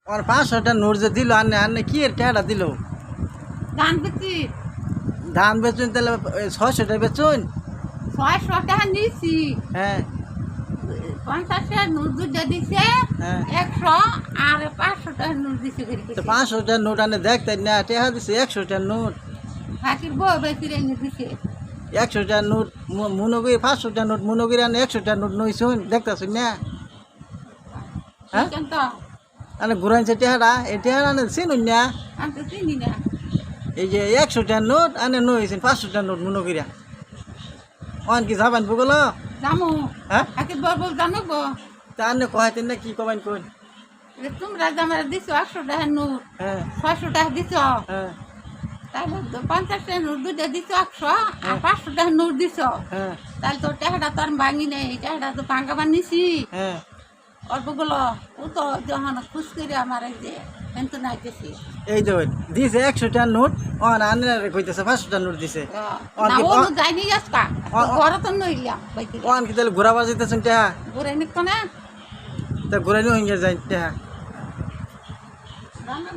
আর 500টা note যে দিল আনে আনে কি এর টাকাটা দিল ধান বেচি ধান বেচুন তাহলে 600টা বেচুন 600 টাকা নিছি হ্যাঁ 50 নোট দুটো দিছে হ্যাঁ 100 আর 500 টাকা নোট দিছে তো 500টা নোট আনে দেখতেন না টাকা দিছে 100টা নোট ফাকির বউ বেশি রেখে দিছে 100টা নোট মনোগির 500টা নোট মনোগির আনে 100টা নোট নইছুন দেখতেছুন না হ্যাঁ কিন্তু আনে ঘুরাইছে টাকাটা এই টাকা আনে চিনুন না আমি তো চিনি না এই যে 100টা নোট আনে নইছেন 500টা নোট মনোগিরা অন কি যাবেন বগল জামু হ্যাঁ ফাকির বউ জানবো তা আনে কহাইতেন না কি কবেন কোন তোমরা জামার দিছো 100 টাকা নোট হ্যাঁ 600 টাকা দিছো হ্যাঁ তাহলে 50 টাকা নোট দুটো দিছো 100 আর 500 টাকা নোট দিছো হ্যাঁ তাহলে তোর টাকাটা তো আর ভাঙি নেই টাকাটা তো ভাঙা বানিয়েছি হ্যাঁ অল্পগুলো ও তো যখন খুশ করে আমার এই যে কিন্তু নাই গেছি এই তো দিছে 100টা নোট অন আনে কইতেছে 500টা নোট দিছে না ও যাইনি আজকা ঘরে তো নইলাম বাইতে অন কি তাহলে ঘোরাবার যেতেছেন টাকা ঘুরে নিকো না তা ঘুরাইনি হয়ে যায় টাকা জানা